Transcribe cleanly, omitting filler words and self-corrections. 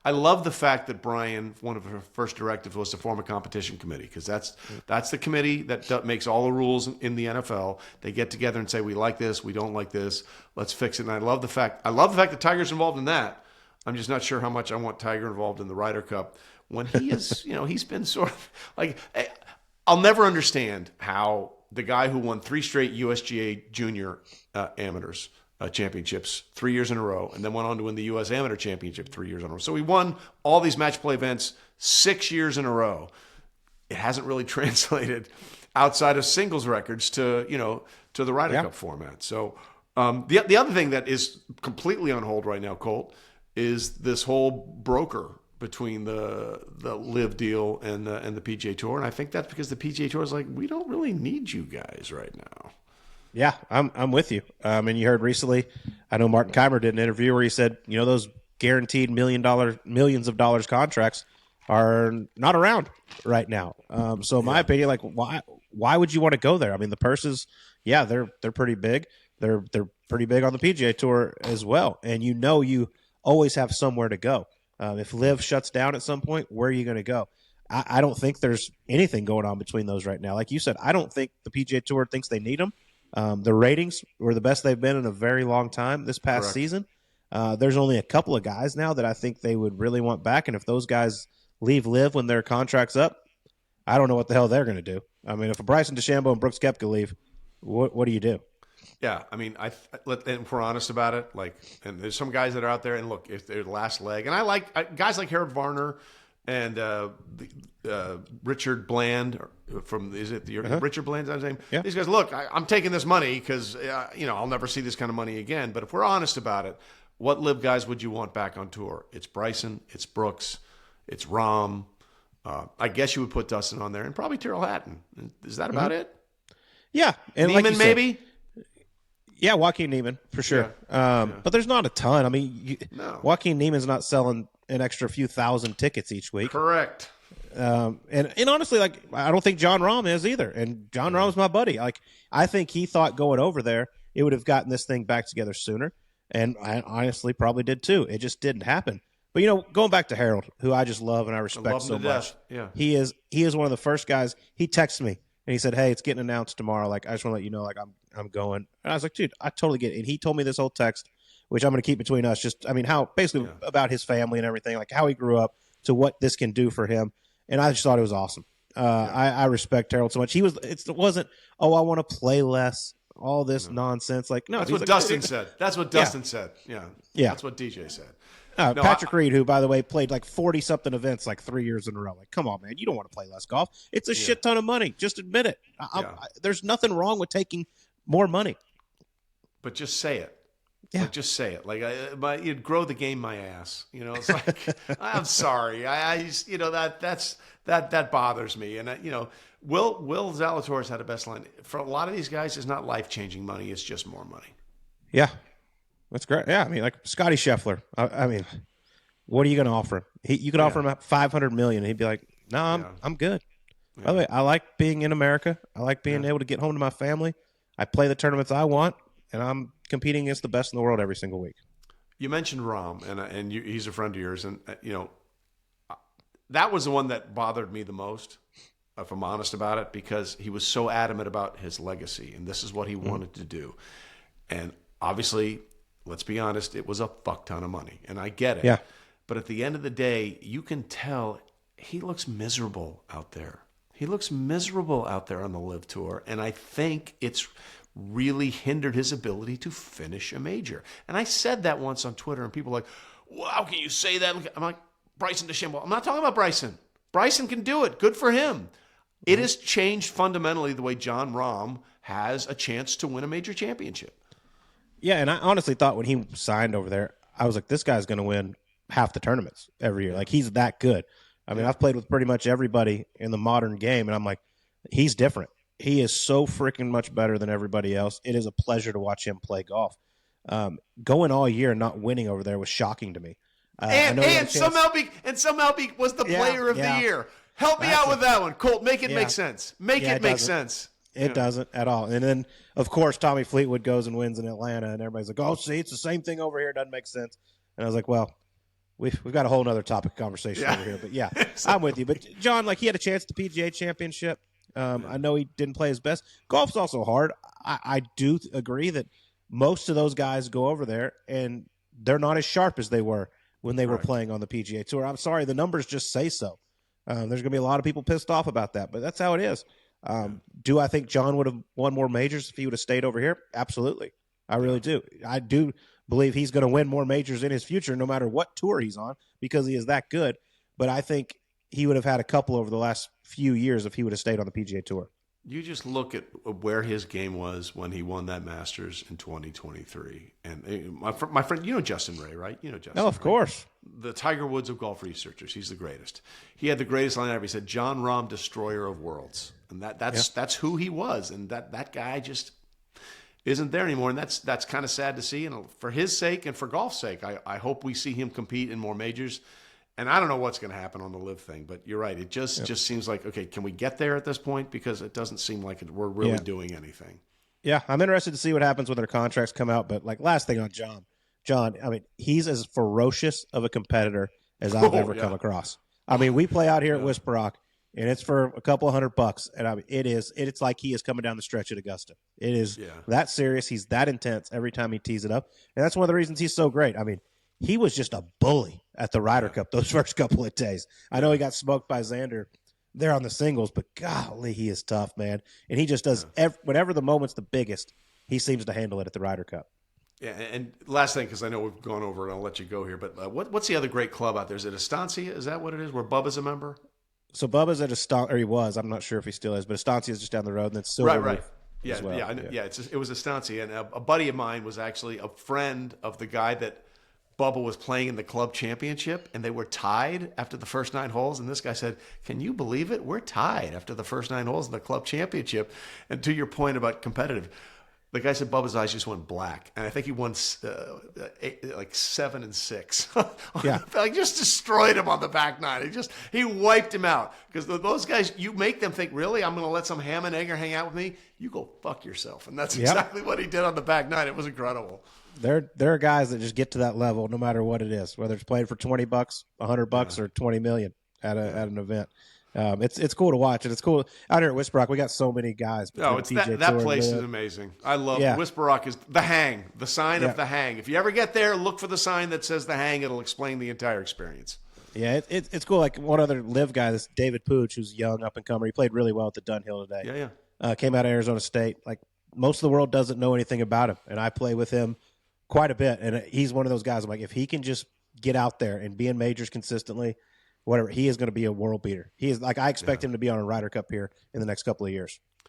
I love the fact that Brian, one of her first directives was to form a competition committee, because that's the committee that makes all the rules in the NFL. They get together and say, we like this, we don't like this, let's fix it. And I love the fact that Tiger's involved in that. I'm just not sure how much I want Tiger involved in the Ryder Cup when he is, he's been sort of like, I'll never understand how the guy who won 3 straight USGA junior amateurs championships 3 years in a row, and then went on to win the U.S. Amateur Championship 3 years in a row. So he won all these match play events 6 years in a row. It hasn't really translated outside of singles records to the Ryder Cup format. So the other thing that is completely on hold right now, Colt, is this whole broker between the LIV deal and the PGA Tour, and I think that's because the PGA Tour is like, we don't really need you guys right now. Yeah, I'm with you. And you heard recently, I know Martin Keimer did an interview where he said, those guaranteed millions of dollars contracts are not around right now. So in my opinion, like, why would you want to go there? I mean, the purses, they're pretty big. They're pretty big on the PGA Tour as well. And you always have somewhere to go. If LIV shuts down at some point, where are you going to go? I don't think there's anything going on between those right now. Like you said, I don't think the PGA Tour thinks they need them. The ratings were the best they've been in a very long time this past season. There's only a couple of guys now that I think they would really want back. And if those guys leave LIV when their contract's up, I don't know what the hell they're going to do. I mean, if a Bryson DeChambeau and Brooks Koepka leave, what do you do? Yeah, I mean, and if we're honest about it, and there's some guys that are out there, and look, if they're the last leg, and I like guys like Harold Varner and Richard Bland from, is it Richard Bland's his name? Yeah. These guys, look, I'm taking this money because I'll never see this kind of money again. But if we're honest about it, what LIV guys would you want back on tour? It's Bryson, it's Brooks, it's Rahm. I guess you would put Dustin on there, and probably Tyrrell Hatton. Is that about it? Yeah, and Neiman, like maybe. Yeah, Joaquin Neiman, for sure. But there's not a ton. I mean, Joaquin Neiman's not selling an extra few thousand tickets each week. Correct. And honestly, like, I don't think John Rahm is either. And John Rahm's my buddy. Like, I think he thought going over there, it would have gotten this thing back together sooner. And I honestly probably did too. It just didn't happen. But, going back to Harold, who I just love and I respect so much. Yeah. He is one of the first guys. He texted me and he said, "Hey, it's getting announced tomorrow. Like, I just want to let you know, like, I'm going." And I was like, "Dude, I totally get it." And he told me this whole text, which I'm going to keep between us. Just, I mean, how basically about his family and everything, like how he grew up to what this can do for him. And I just thought it was awesome. I respect Harold so much. It wasn't, I want to play less, all this nonsense. Like, no, that's what Dustin said. That's what Dustin said. Yeah. That's what DJ said. Patrick Reed, who, by the way, played like 40-something events like 3 years in a row. Like, come on, man. You don't want to play less golf. It's a shit ton of money. Just admit it. There's nothing wrong with taking more money. But just say it. Yeah. Like, just say it. Like, you'd grow the game my ass. It's like, I'm sorry. I just, that bothers me. And, Will Zalatoris had the best line. For a lot of these guys, it's not life-changing money. It's just more money. Yeah. That's great. Yeah, I mean, like Scotty Scheffler. I mean, what are you going to offer him? You could offer him $500 million, and he'd be like, "No, I'm good." Yeah. By the way, I like being in America. I like being able to get home to my family. I play the tournaments I want, and I'm competing against the best in the world every single week. You mentioned Rahm, and he's a friend of yours, and that was the one that bothered me the most, if I'm honest about it, because he was so adamant about his legacy, and this is what he wanted to do, and obviously. Let's be honest, it was a fuck ton of money, and I get it. Yeah. But at the end of the day, you can tell he looks miserable out there. He looks miserable out there on the LIV Tour, and I think it's really hindered his ability to finish a major. And I said that once on Twitter, and people were like, well, how can you say that? I'm like, Bryson DeChambeau. I'm not talking about Bryson. Bryson can do it. Good for him. It has changed fundamentally the way John Rahm has a chance to win a major championship. Yeah, and I honestly thought when he signed over there, I was like, this guy's going to win half the tournaments every year. Like, he's that good. I mean, I've played with pretty much everybody in the modern game, and I'm like, he's different. He is so freaking much better than everybody else. It is a pleasure to watch him play golf. Going all year and not winning over there was shocking to me. And somehow he was the player of the year. Help me out with that one, Colt. Make it make sense. Make it make sense. It doesn't at all. And then, of course, Tommy Fleetwood goes and wins in Atlanta, and everybody's like, oh, see, it's the same thing over here. It doesn't make sense. And I was like, well, we've got a whole other topic of conversation over here. But yeah, I'm with you. But John, like he had a chance at the PGA Championship. I know he didn't play his best. Golf's also hard. I do agree that most of those guys go over there and they're not as sharp as they were when they were playing on the PGA Tour. I'm sorry, the numbers just say so. There's going to be a lot of people pissed off about that, but that's how it is. Do I think John would have won more majors if he would have stayed over here? Absolutely. I really do. I do believe he's going to win more majors in his future no matter what tour he's on because he is that good. But I think he would have had a couple over the last few years if he would have stayed on the PGA Tour. You just look at where his game was when he won that Masters in 2023. And my friend, you know Justin Ray, right? You know Justin. Oh, of course. The Tiger Woods of golf researchers. He's the greatest. He had the greatest line ever. He said, John Rahm, destroyer of worlds. And that's who he was. And that guy just isn't there anymore. And that's kind of sad to see. And for his sake and for golf's sake, I hope we see him compete in more majors. And I don't know what's going to happen on the LIV thing, but you're right. It just seems like, okay, can we get there at this point? Because it doesn't seem like we're really doing anything. Yeah, I'm interested to see what happens when their contracts come out. But like last thing on John, I mean, he's as ferocious of a competitor as I've ever come across. I mean, we play out here at Whisper Rock, and it's for a couple $100, and I mean, it's like he is coming down the stretch at Augusta. It is that serious. He's that intense every time he tees it up, and that's one of the reasons he's so great. I mean, he was just a bully at the Ryder Cup those first couple of days. I know he got smoked by Xander there on the singles, but golly, he is tough, man. And he just does whenever the moment's the biggest, he seems to handle it at the Ryder Cup. Yeah, and last thing, because I know we've gone over it, I'll let you go here, but what's the other great club out there? Is it Estancia? Is that what it is, where Bubba's a member? So Bubba's at Estancia, or he was. I'm not sure if he still is, but Estancia is just down the road, and then Silver Right. Reef Yeah, as well. It was Estancia, and a buddy of mine was actually a friend of the guy that Bubba was playing in the club championship, and they were tied after the first 9 holes. And this guy said, "Can you believe it? We're tied after the first 9 holes in the club championship." And to your point about competitive, the guy said Bubba's eyes just went black, and I think he won 7 and 6. Like just destroyed him on the back 9. He wiped him out because those guys, you make them think, really, I'm going to let some ham and egger hang out with me? You go fuck yourself, and that's exactly what he did on the back 9. It was incredible. There are guys that just get to that level no matter what it is, whether it's playing for $20, $100, or $20 million at an event. It's cool to watch, and it's cool out here at Whisper Rock. We got so many guys. No, it's that place is amazing. I love Whisper Rock. Is the hang, the sign of the hang. If you ever get there, look for the sign that says the hang. It'll explain the entire experience. Yeah, it's cool. Like one other LIV guy, this David Pooch, who's young up and comer. He played really well at the Dunhill today. Came out of Arizona State. Like most of the world doesn't know anything about him, and I play with him quite a bit. And he's one of those guys. I'm like, if he can just get out there and be in majors consistently, whatever, he is going to be a world beater. He is like, I expect him to be on a Ryder Cup here in the next couple of years.